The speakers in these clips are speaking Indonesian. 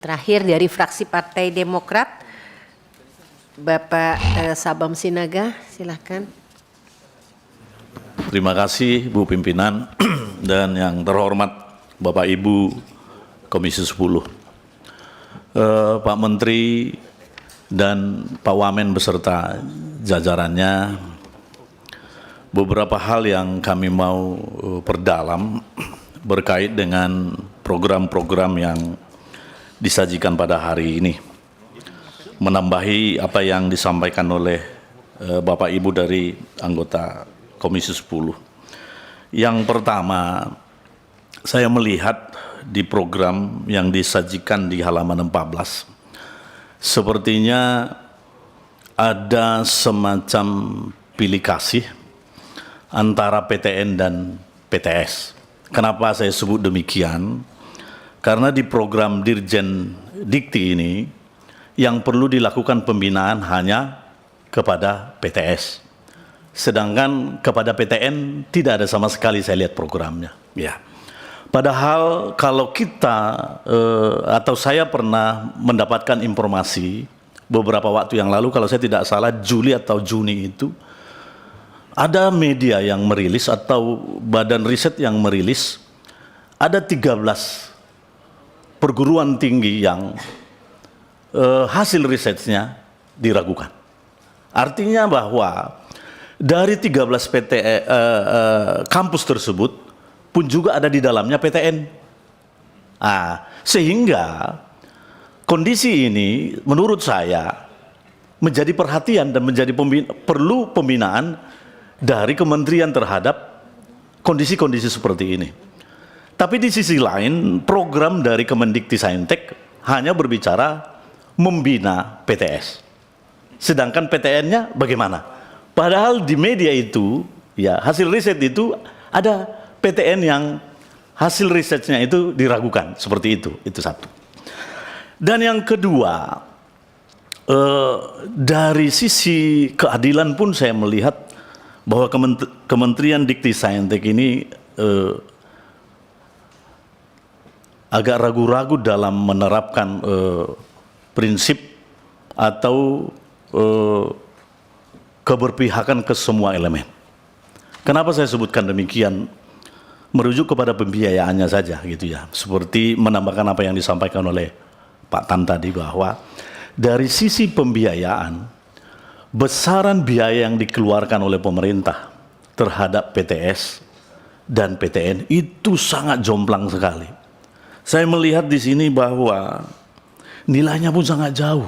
Terakhir dari fraksi Partai Demokrat, Bapak Sabam Sinaga, silakan. Terima kasih Bu Pimpinan dan yang terhormat Bapak Ibu Komisi 10, Pak Menteri dan Pak Wamen beserta jajarannya. Beberapa hal yang kami mau perdalam berkait dengan program-program yang disajikan pada hari ini, menambahi apa yang disampaikan oleh Bapak Ibu dari anggota Komisi 10. Yang pertama, saya melihat di program yang disajikan di halaman 14, sepertinya ada semacam pilih kasih antara PTN dan PTS. Kenapa saya sebut demikian? Karena di program Dirjen Dikti ini yang perlu dilakukan pembinaan hanya kepada PTS. Sedangkan kepada PTN tidak ada sama sekali saya lihat programnya. Ya. Padahal kalau kita atau saya pernah mendapatkan informasi beberapa waktu yang lalu, kalau saya tidak salah Juli atau Juni itu, ada media yang merilis atau badan riset yang merilis ada 13 perguruan tinggi yang hasil risetnya diragukan. Artinya bahwa dari 13 kampus tersebut pun juga ada di dalamnya PTN. Sehingga kondisi ini menurut saya menjadi perhatian dan menjadi perlu pembinaan dari kementerian terhadap kondisi-kondisi seperti ini. Tapi di sisi lain, program dari Kemendikti-Saintek hanya berbicara membina PTS. Sedangkan PTN-nya bagaimana? Padahal di media itu, ya hasil riset itu ada PTN yang hasil risetnya itu diragukan. Seperti itu satu. Dan yang kedua, dari sisi keadilan pun saya melihat bahwa Kementerian Dikti-Saintek ini agak ragu-ragu dalam menerapkan prinsip atau keberpihakan ke semua elemen. Kenapa saya sebutkan demikian? Merujuk kepada pembiayaannya saja gitu ya. Seperti menambahkan apa yang disampaikan oleh Pak Tan tadi, bahwa dari sisi pembiayaan, besaran biaya yang dikeluarkan oleh pemerintah terhadap PTS dan PTN itu sangat jomplang sekali. Saya melihat di sini bahwa nilainya pun sangat jauh.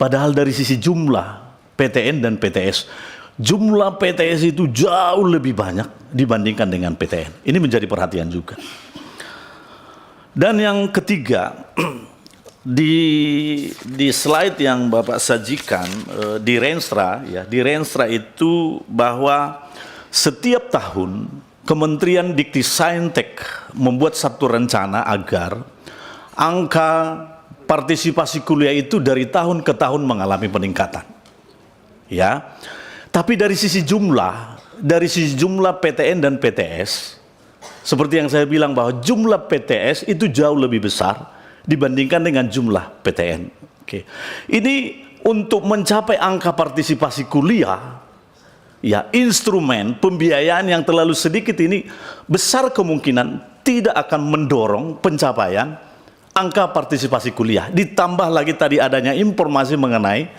Padahal dari sisi jumlah PTN dan PTS, jumlah PTS itu jauh lebih banyak dibandingkan dengan PTN. Ini menjadi perhatian juga. Dan yang ketiga, di slide yang Bapak sajikan di Renstra, ya, di Renstra itu bahwa setiap tahun Kementerian Dikti-Saintek membuat satu rencana agar angka partisipasi kuliah itu dari tahun ke tahun mengalami peningkatan. Ya. Tapi dari sisi jumlah PTN dan PTS, seperti yang saya bilang bahwa jumlah PTS itu jauh lebih besar dibandingkan dengan jumlah PTN. Oke. Ini untuk mencapai angka partisipasi kuliah, ya, instrumen pembiayaan yang terlalu sedikit ini besar kemungkinan tidak akan mendorong pencapaian angka partisipasi kuliah. Ditambah lagi tadi adanya informasi mengenai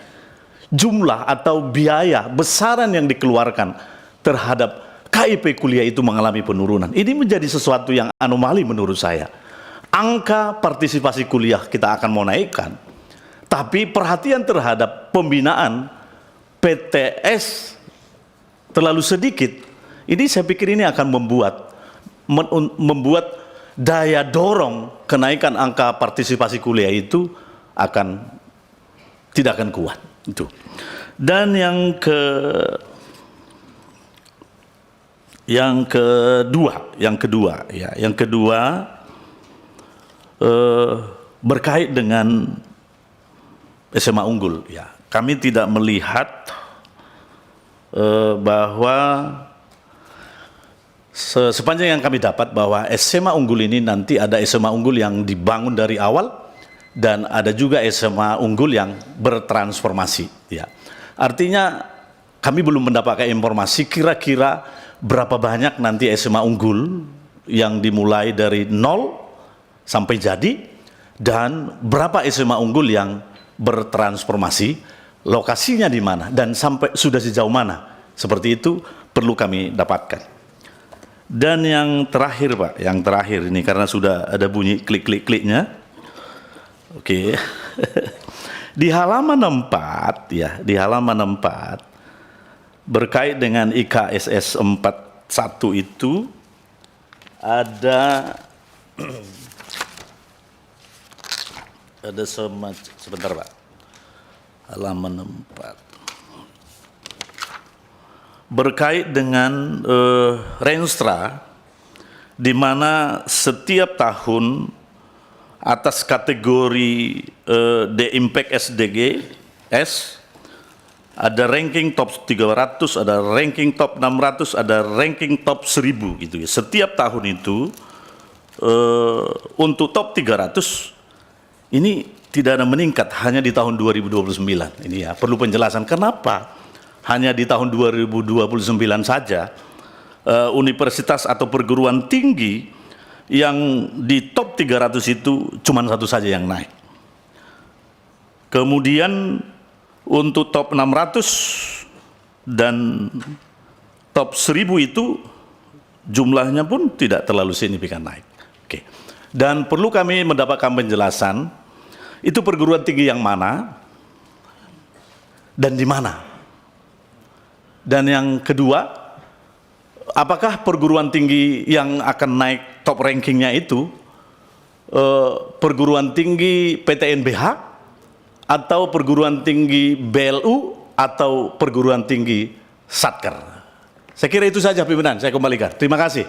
jumlah atau biaya besaran yang dikeluarkan terhadap KIP kuliah itu mengalami penurunan. Ini menjadi sesuatu yang anomali menurut saya. Angka partisipasi kuliah kita akan mau naikkan, tapi perhatian terhadap pembinaan PTS terlalu sedikit. Ini saya pikir ini akan membuat daya dorong kenaikan angka partisipasi kuliah itu tidak akan kuat. Itu. Dan yang kedua berkait dengan SMA unggul. Ya, kami tidak melihat bahwa sepanjang yang kami dapat bahwa SMA unggul ini nanti ada SMA unggul yang dibangun dari awal dan ada juga SMA unggul yang bertransformasi. Ya. Artinya kami belum mendapatkan informasi kira-kira berapa banyak nanti SMA unggul yang dimulai dari nol sampai jadi, dan berapa SMA unggul yang bertransformasi, lokasinya di mana, dan sampai sudah sejauh mana. Seperti itu perlu kami dapatkan. Dan yang terakhir Pak, yang terakhir ini karena sudah ada bunyi klik-klik-kliknya. Oke. Di halaman 4 ya, di halaman 4 berkait dengan IKSS 41 itu ada sebentar Pak. Halaman 4 berkait dengan Renstra, di mana setiap tahun atas kategori The Impact SDG S ada ranking top 300, ada ranking top 600, ada ranking top 1000 gitu ya. Setiap tahun itu untuk top 300 ini tidak ada meningkat, hanya di tahun 2029. Ini ya perlu penjelasan kenapa hanya di tahun 2029 saja universitas atau perguruan tinggi yang di top 300 itu cuma satu saja yang naik. Kemudian untuk top 600 dan top 1000 itu jumlahnya pun tidak terlalu signifikan naik. Oke. Dan perlu kami mendapatkan penjelasan itu perguruan tinggi yang mana dan di mana. Dan yang kedua, apakah perguruan tinggi yang akan naik top rankingnya itu perguruan tinggi PTNBH atau perguruan tinggi BLU atau perguruan tinggi Satker? Saya kira itu saja pimpinan, saya kembalikan. Terima kasih.